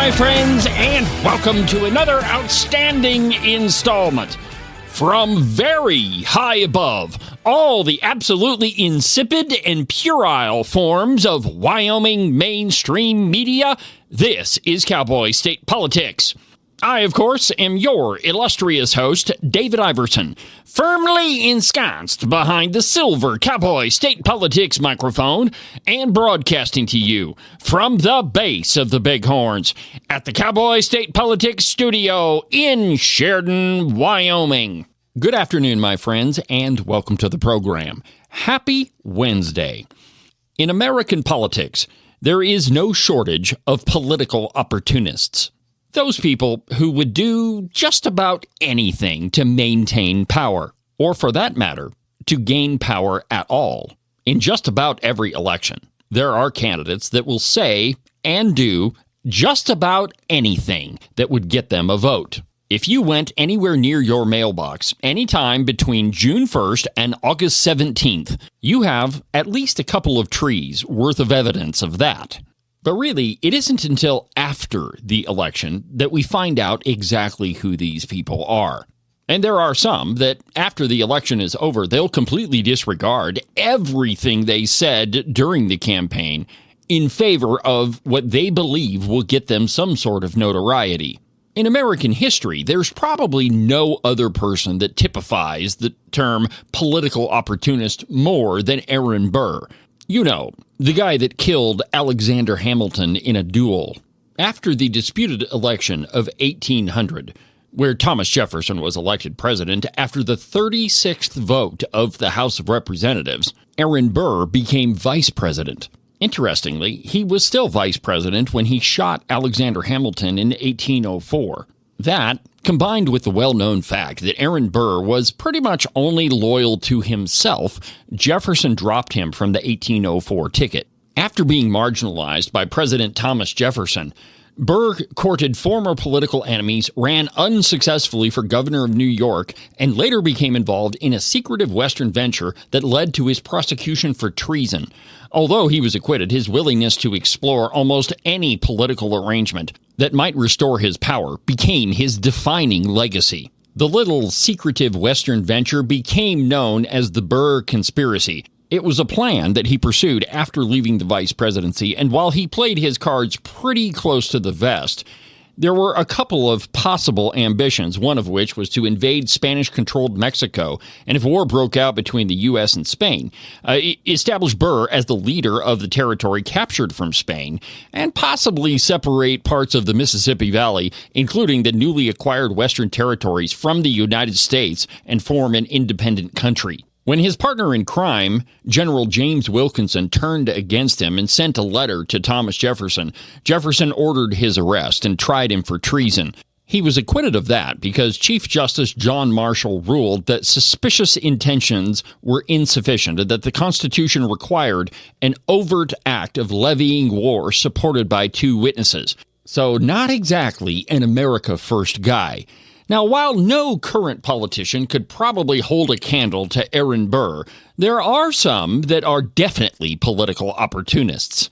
my friends, and welcome to another outstanding installment. From very high above, all the absolutely insipid and puerile forms of Wyoming mainstream media, this is Cowboy State Politics. I, of course, am your illustrious host, David Iverson, firmly ensconced behind the silver Cowboy State Politics microphone and broadcasting to you from the base of the Bighorns at the Cowboy State Politics studio in Sheridan, Wyoming. Good afternoon, my friends, and welcome to the program. Happy Wednesday. In American politics, there is no shortage of political opportunists. Those people who would do just about anything to maintain power, or for that matter, to gain power at all. In just about every election, there are candidates that will say and do just about anything that would get them a vote. If you went anywhere near your mailbox anytime between June 1st and August 17th, you have at least a couple of trees worth of evidence of that. But really, it isn't until after the election that we find out exactly who these people are. And there are some that after the election is over, they'll completely disregard everything they said during the campaign in favor of what they believe will get them some sort of notoriety. In American history, there's probably no other person that typifies the term political opportunist more than Aaron Burr. You know, the guy that killed Alexander Hamilton in a duel. After the disputed election of 1800, where Thomas Jefferson was elected president after the 36th vote of the House of Representatives, Aaron Burr became vice president. Interestingly, he was still vice president when he shot Alexander Hamilton in 1804. That, combined with the well-known fact that Aaron Burr was pretty much only loyal to himself, Jefferson dropped him from the 1804 ticket. After being marginalized by President Thomas Jefferson, Burr courted former political enemies, ran unsuccessfully for governor of New York, and later became involved in a secretive Western venture that led to his prosecution for treason. Although he was acquitted, his willingness to explore almost any political arrangement that might restore his power became his defining legacy. The little secretive Western venture became known as the Burr Conspiracy. It was a plan that he pursued after leaving the vice presidency, and while he played his cards pretty close to the vest, there were a couple of possible ambitions, one of which was to invade Spanish-controlled Mexico, and if war broke out between the U.S. and Spain, establish Burr as the leader of the territory captured from Spain, and possibly separate parts of the Mississippi Valley, including the newly acquired Western territories, from the United States and form an independent country. When his partner in crime, General James Wilkinson, turned against him and sent a letter to Thomas Jefferson, Jefferson ordered his arrest and tried him for treason. He was acquitted of that because Chief Justice John Marshall ruled that suspicious intentions were insufficient and that the Constitution required an overt act of levying war supported by two witnesses. So not exactly an America First guy. Now, while no current politician could probably hold a candle to Aaron Burr, there are some that are definitely political opportunists.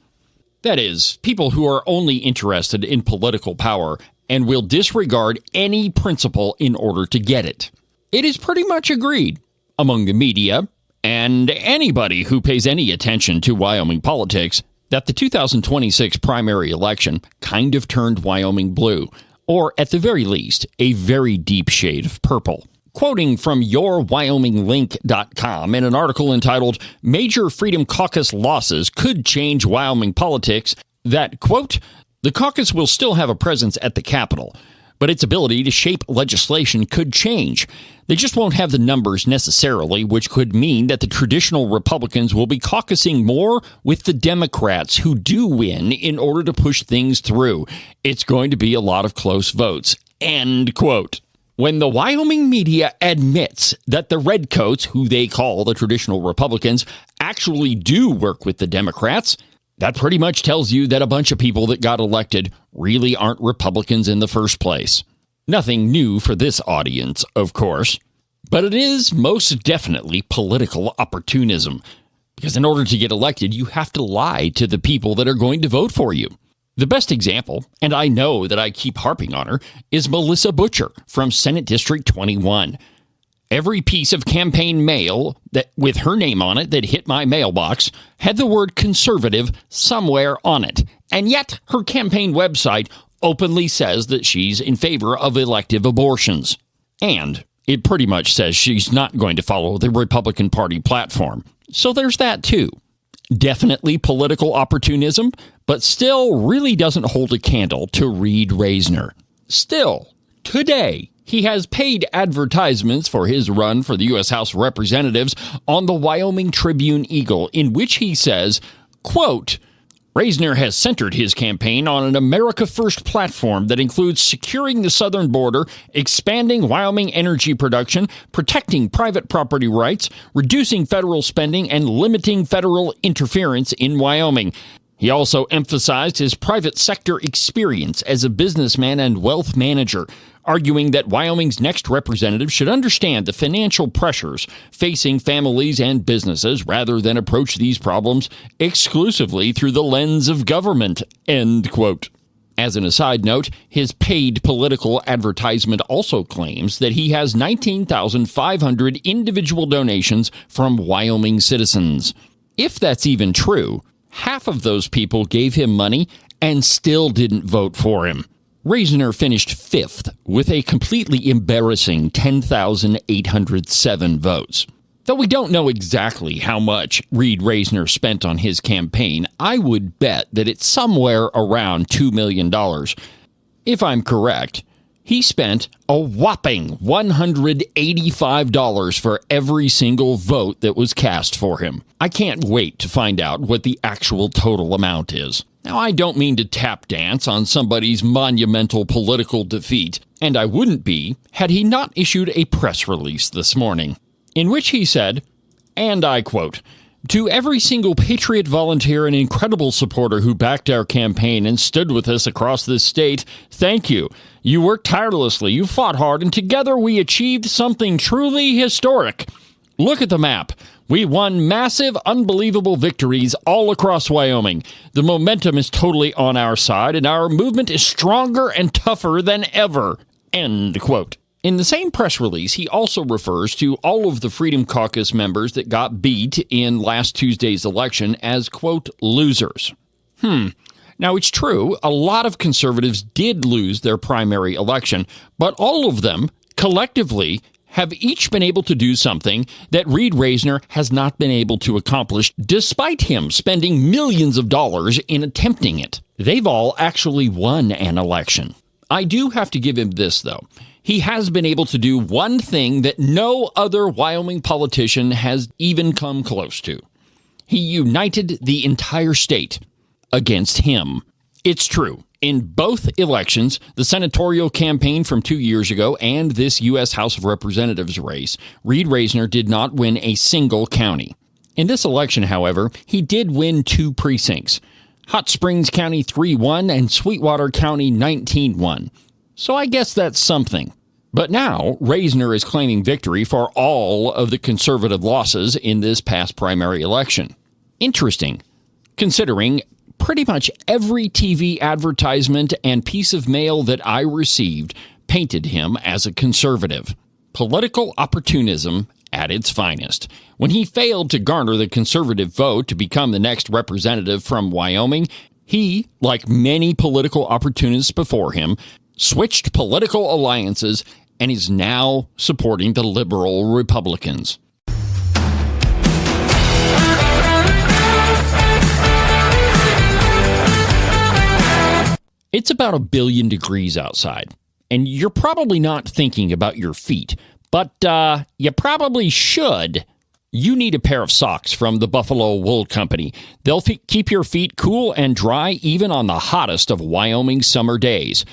That is, people who are only interested in political power and will disregard any principle in order to get it. It is pretty much agreed among the media and anybody who pays any attention to Wyoming politics that the 2026 primary election kind of turned Wyoming blue, or at the very least, a very deep shade of purple. Quoting from yourwyominglink.com in an article entitled Major Freedom Caucus Losses Could Change Wyoming Politics, that, quote, the caucus will still have a presence at the Capitol, but its ability to shape legislation could change. They just won't have the numbers necessarily, which could mean that the traditional Republicans will be caucusing more with the Democrats who do win in order to push things through. It's going to be a lot of close votes. End quote. When the Wyoming media admits that the Redcoats, who they call the traditional Republicans, actually do work with the Democrats, that pretty much tells you that a bunch of people that got elected really aren't Republicans in the first place. Nothing new for this audience, of course, but it is most definitely political opportunism. Because in order to get elected, you have to lie to the people that are going to vote for you. The best example, and I know that I keep harping on her, is Melissa Butcher from Senate District 21. Every piece of campaign mail that with her name on it that hit my mailbox had the word conservative somewhere on it. And yet her campaign website openly says that she's in favor of elective abortions. And it pretty much says she's not going to follow the Republican Party platform. So there's that too. Definitely political opportunism, but still really doesn't hold a candle to Reid Rasner. Still, today, he has paid advertisements for his run for the U.S. House of Representatives on the Wyoming Tribune-Eagle, in which he says, quote, Rasner has centered his campaign on an America First platform that includes securing the southern border, expanding Wyoming energy production, protecting private property rights, reducing federal spending, and limiting federal interference in Wyoming. He also emphasized his private sector experience as a businessman and wealth manager, arguing that Wyoming's next representative should understand the financial pressures facing families and businesses rather than approach these problems exclusively through the lens of government, end quote. As an aside note, his paid political advertisement also claims that he has 19,500 individual donations from Wyoming citizens. If that's even true, half of those people gave him money and still didn't vote for him. Rasner finished fifth with a completely embarrassing 10,807 votes. Though we don't know exactly how much Reid Rasner spent on his campaign, I would bet that it's somewhere around $2 million. If I'm correct, he spent a whopping $185 for every single vote that was cast for him. I can't wait to find out what the actual total amount is. Now, I don't mean to tap dance on somebody's monumental political defeat, and I wouldn't be had he not issued a press release this morning, in which he said, and I quote, to every single patriot, volunteer, and incredible supporter who backed our campaign and stood with us across this state, thank you. You worked tirelessly, you fought hard, and together we achieved something truly historic. Look at the map. We won massive, unbelievable victories all across Wyoming. The momentum is totally on our side, and our movement is stronger and tougher than ever. End quote. In the same press release, he also refers to all of the Freedom Caucus members that got beat in last Tuesday's election as, quote, losers. Now, it's true, a lot of conservatives did lose their primary election, but all of them, collectively, have each been able to do something that Reid Rasner has not been able to accomplish, despite him spending millions of dollars in attempting it. They've all actually won an election. I do have to give him this, though. He has been able to do one thing that no other Wyoming politician has even come close to. He united the entire state against him. It's true. In both elections, the senatorial campaign from 2 years ago and this U.S. House of Representatives race, Reid Rasner did not win a single county. In this election, however, he did win 2 precincts. Hot Springs County 3-1 and Sweetwater County 19-1. So I guess that's something. But now, Rasner is claiming victory for all of the conservative losses in this past primary election. Interesting, considering pretty much every TV advertisement and piece of mail that I received painted him as a conservative. Political opportunism at its finest. When he failed to garner the conservative vote to become the next representative from Wyoming, he, like many political opportunists before him, switched political alliances and is now supporting the liberal Republicans. It's about 1 billion degrees outside, and you're probably not thinking about your feet, but you probably should. You need a pair of socks from the Buffalo Wool Company. They'll keep your feet cool and dry even on the hottest of Wyoming summer days.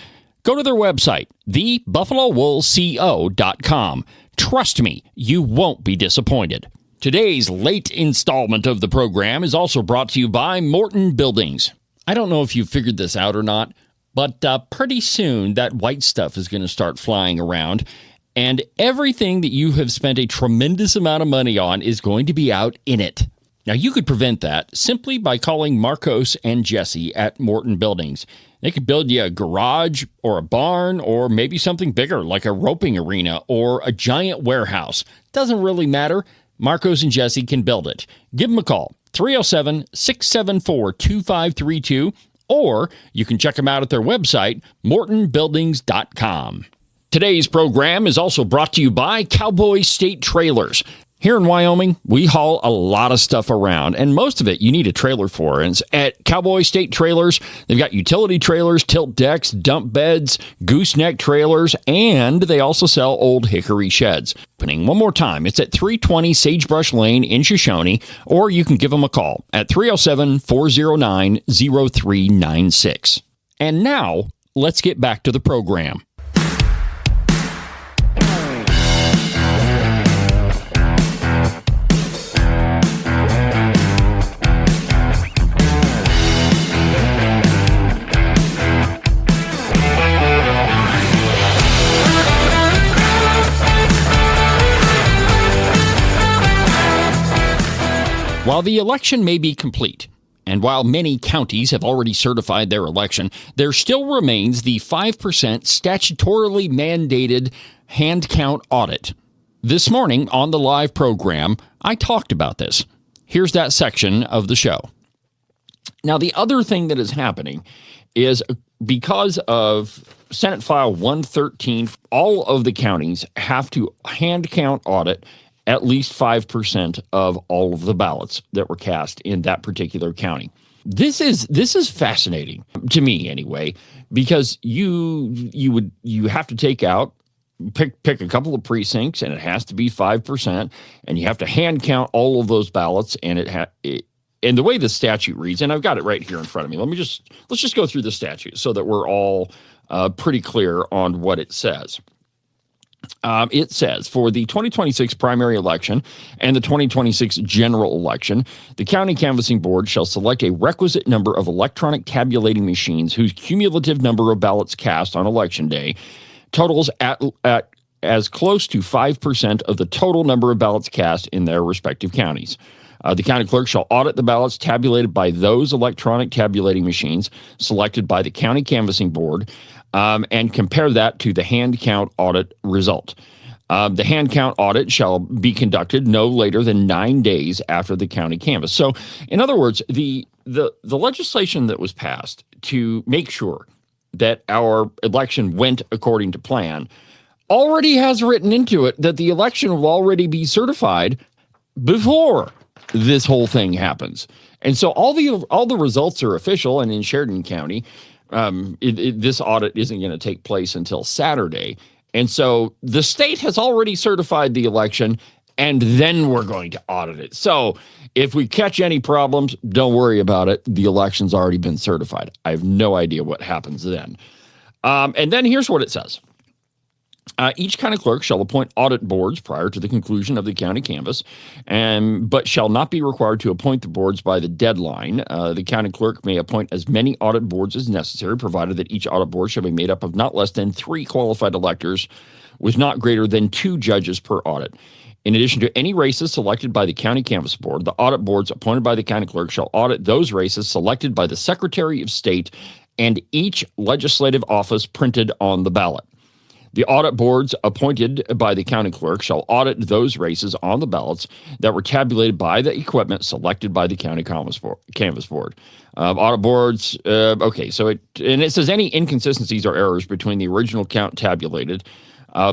Go to their website, thebuffalowoolco.com. Trust me, you won't be disappointed. Today's late installment of the program is also brought to you by Morton Buildings. I don't know if you figured this out or not, but pretty soon that white stuff is going to start flying around, and everything that you have spent a tremendous amount of money on is going to be out in it. Now, you could prevent that simply by calling Marcos and Jesse at Morton Buildings. They could build you a garage or a barn or maybe something bigger like a roping arena or a giant warehouse. Doesn't really matter. Marcos and Jesse can build it. Give them a call, 307-674-2532, or you can check them out at their website, mortonbuildings.com. Today's program is also brought to you by Cowboy State Trailers. Here in Wyoming, we haul a lot of stuff around, and most of it you need a trailer for. And at Cowboy State Trailers, they've got utility trailers, tilt decks, dump beds, gooseneck trailers, and they also sell old hickory sheds. Opening one more time, it's at 320 Sagebrush Lane in Shoshone, or you can give them a call at 307-409-0396. And now, let's get back to the program. While the election may be complete, and while many counties have already certified their election, there still remains the 5% statutorily mandated hand count audit. This morning on the live program, I talked about this. Here's that section of the show. Now, the other thing that is happening is because of Senate File 113, all of the counties have to hand count audit at least 5% of all of the ballots that were cast in that particular county. This is fascinating to me anyway, because you have to take out pick a couple of precincts, and it has to be 5%, and you have to hand count all of those ballots, and and the way the statute reads, and I've got it right here in front of me. Let's just go through the statute so that we're all pretty clear on what it says. It says, for the 2026 primary election and the 2026 general election, the county canvassing board shall select a requisite number of electronic tabulating machines whose cumulative number of ballots cast on election day totals at as close to 5% of the total number of ballots cast in their respective counties. The county clerk shall audit the ballots tabulated by those electronic tabulating machines selected by the county canvassing board and compare that to the hand count audit result. The hand count audit shall be conducted no later than 9 days after the county canvass. So, in other words, the legislation that was passed to make sure that our election went according to plan already has written into it that the election will already be certified before this whole thing happens. And so all the results are official, and in Sheridan County, this audit isn't going to take place until Saturday. And so the state has already certified the election, and then we're going to audit it. So if we catch any problems, don't worry about it. The election's already been certified. I have no idea what happens then. And then here's what it says. Each county clerk shall appoint audit boards prior to the conclusion of the county canvass, but shall not be required to appoint the boards by the deadline. The county clerk may appoint as many audit boards as necessary, provided that each audit board shall be made up of not less than 3 qualified electors with not greater than 2 judges per audit. In addition to any races selected by the county canvass board, the audit boards appointed by the county clerk shall audit those races selected by the Secretary of State and each legislative office printed on the ballot. The audit boards appointed by the county clerk shall audit those races on the ballots that were tabulated by the equipment selected by the county canvass board. Audit boards, it says any inconsistencies or errors between the original count tabulated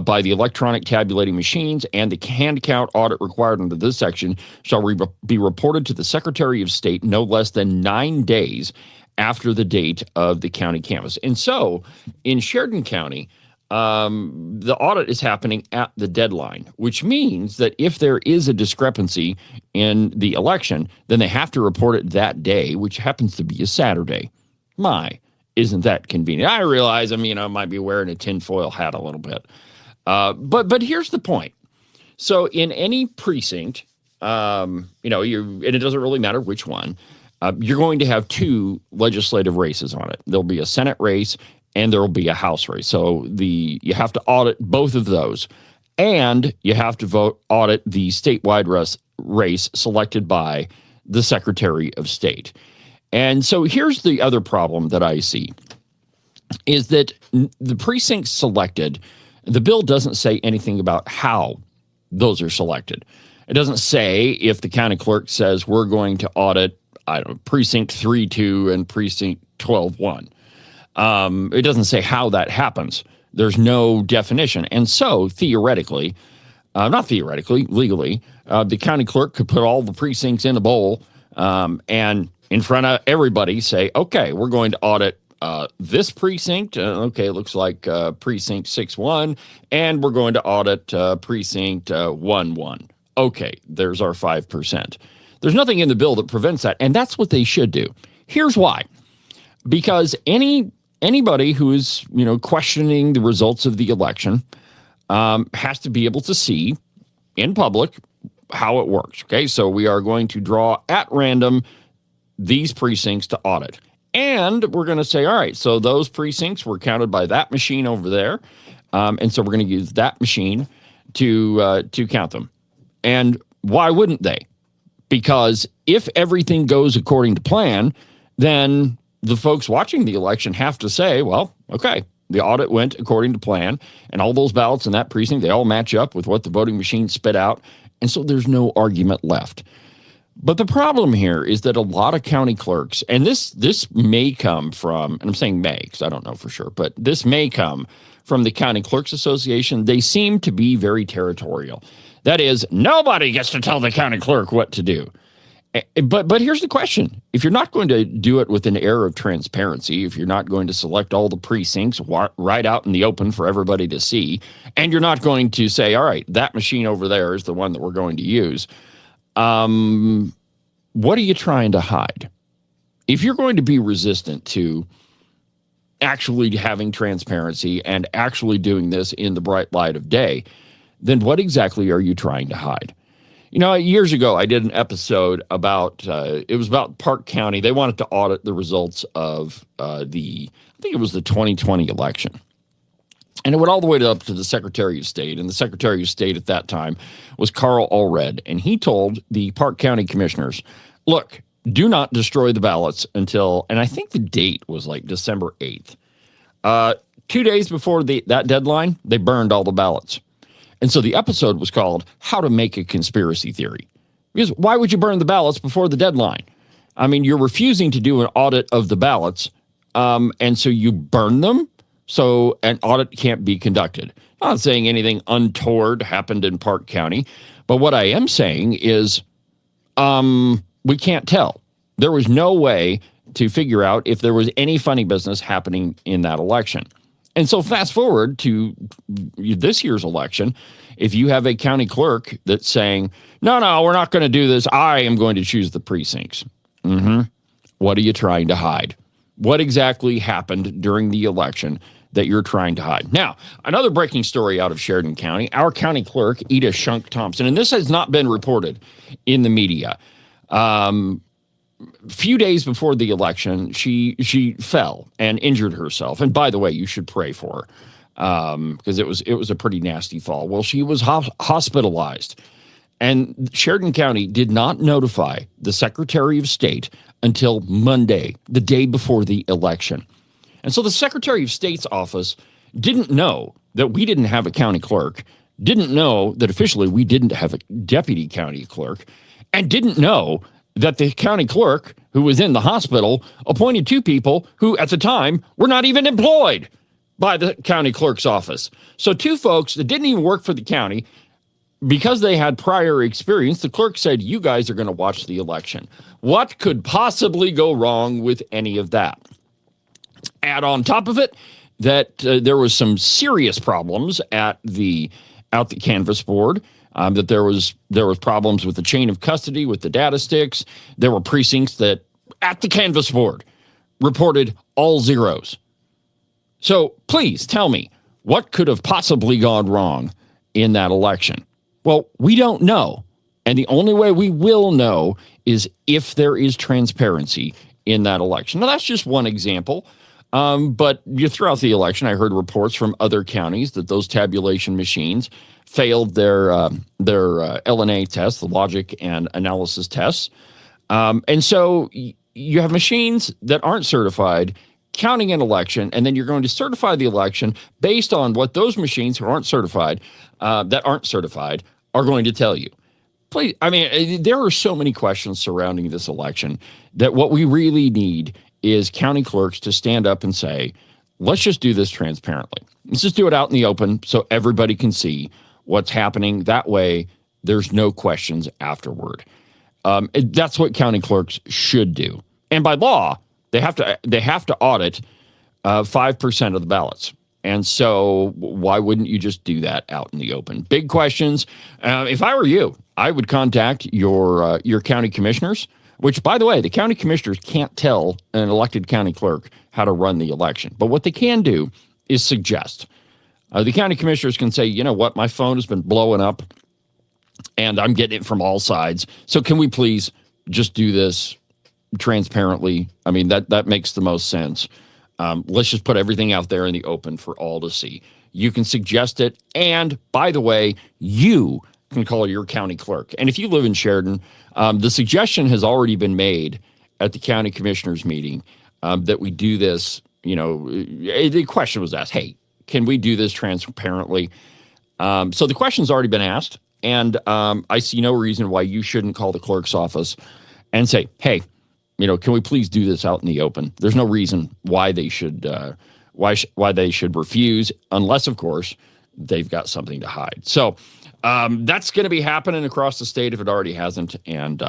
by the electronic tabulating machines and the hand count audit required under this section shall be reported to the Secretary of State no less than 9 days after the date of the county canvass. And so in Sheridan County, the audit is happening at the deadline, which means that if there is a discrepancy in the election, then they have to report it that day, which happens to be a Saturday. Isn't that convenient? I realize, I might be wearing a tinfoil hat a little bit. But here's the point. So in any precinct, and it doesn't really matter which one, you're going to have 2 legislative races on it. There'll be a Senate race and there will be a House race. So you have to audit both of those, and you have to audit the statewide race selected by the Secretary of State. And so here's the other problem that I see, is that the precincts selected, the bill doesn't say anything about how those are selected. It doesn't say if the county clerk says we're going to audit, I don't know, precinct 3-2 and precinct 12-1. It doesn't say how that happens. There's no definition. And so theoretically, not theoretically, legally, the county clerk could put all the precincts in a bowl and in front of everybody say, okay, we're going to audit this precinct. Okay, it looks like precinct 6-1, and we're going to audit precinct 1-1. Okay, there's our 5%. There's nothing in the bill that prevents that, and that's what they should do. Here's why. Because anybody who is, questioning the results of the election has to be able to see in public how it works. Okay, so we are going to draw at random these precincts to audit. And we're going to say, all right, so those precincts were counted by that machine over there. And so we're going to use that machine to count them. And why wouldn't they? Because if everything goes according to plan, then the folks watching the election have to say, well, okay, the audit went according to plan, and all those ballots in that precinct, they all match up with what the voting machine spit out. And so there's no argument left. But the problem here is that a lot of county clerks, and this may come from, and I'm saying may because I don't know for sure, but this may come from the County Clerks Association. They seem to be very territorial. That is, nobody gets to tell the county clerk what to do. But here's the question. If you're not going to do it with an air of transparency, if you're not going to select all the precincts right out in the open for everybody to see, and you're not going to say, all right, that machine over there is the one that we're going to use, what are you trying to hide? If you're going to be resistant to actually having transparency and actually doing this in the bright light of day, then what exactly are you trying to hide? Years ago, I did an episode about, it was about Park County. They wanted to audit the results of I think it was the 2020 election. And it went all the way up to the Secretary of State. And the Secretary of State at that time was Carl Allred. And he told the Park County commissioners, look, do not destroy the ballots until, and I think the date was like December 8th. 2 days before that deadline, they burned all the ballots. And so the episode was called How to Make a Conspiracy Theory. Because why would you burn the ballots before the deadline? I mean, you're refusing to do an audit of the ballots, and so you burn them, so an audit can't be conducted. I'm not saying anything untoward happened in Park County, but what I am saying is we can't tell. There was no way to figure out if there was any funny business happening in that election. And so fast forward to this year's election, if you have a county clerk that's saying, no, we're not going to do this. I am going to choose the precincts. What are you trying to hide? What exactly happened during the election that you're trying to hide? Now, another breaking story out of Sheridan County, our county clerk, Ida Shunk Thompson, and this has not been reported in the media. Few days before the election, she fell and injured herself. And by the way, you should pray for her because it was a pretty nasty fall. Well, she was hospitalized, and Sheridan County did not notify the Secretary of State until Monday, the day before the election. And so the Secretary of State's office didn't know that we didn't have a county clerk, didn't know that officially we didn't have a deputy county clerk, and didn't know that the county clerk who was in the hospital appointed two people who at the time were not even employed by the county clerk's office. So two folks that didn't even work for the county, because they had prior experience, the clerk said, you guys are going to watch the election. What could possibly go wrong with any of that? Add on top of it that there was some serious problems at the canvass board. That there was problems with the chain of custody, with the data sticks. There were precincts that at the canvass board reported all zeros. So please tell me, what could have possibly gone wrong in that election? Well, we don't know. And the only way we will know is if there is transparency in that election. Now, that's just one example. But throughout the election, I heard reports from other counties that those tabulation machines failed their LNA tests, the logic and analysis tests. And so you have machines that aren't certified counting an election, and then you're going to certify the election based on what those machines who aren't certified, are going to tell you. Please, I mean, there are so many questions surrounding this election that what we really need is county clerks to stand up and say, let's just do this transparently. Let's just do it out in the open so everybody can see what's happening. That way, there's no questions afterward. That's what county clerks should do. And by law, they have to audit 5% of the ballots. And so why wouldn't you just do that out in the open? Big questions. If I were you, I would contact your county commissioners, which, by the way, the county commissioners can't tell an elected county clerk how to run the election. But what they can do is suggest. The county commissioners can say, you know what, my phone has been blowing up and I'm getting it from all sides. So can we please just do this transparently? I mean, that makes the most sense. Let's just put everything out there in the open for all to see. You can suggest it. And by the way, you can call your county clerk. And if you live in Sheridan, the suggestion has already been made at the county commissioners meeting that we do this. You know, the question was asked, hey, can we do this transparently? So the question's already been asked. And I see no reason why you shouldn't call the clerk's office and say, hey, you know, can we please do this out in the open? There's no reason why they should why they should refuse, unless, of course, they've got something to hide. So that's going to be happening across the state if it already hasn't. And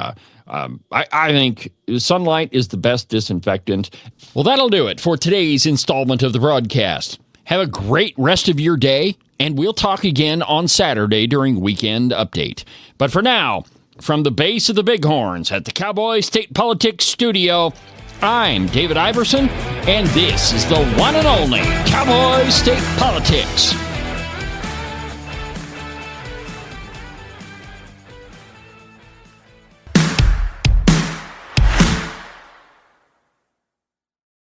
I think sunlight is the best disinfectant. Well, that'll do it for today's installment of the broadcast. Have a great rest of your day, and we'll talk again on Saturday during Weekend Update. But for now, from the base of the Bighorns at the Cowboy State Politics Studio, I'm David Iverson, and this is the one and only Cowboy State Politics.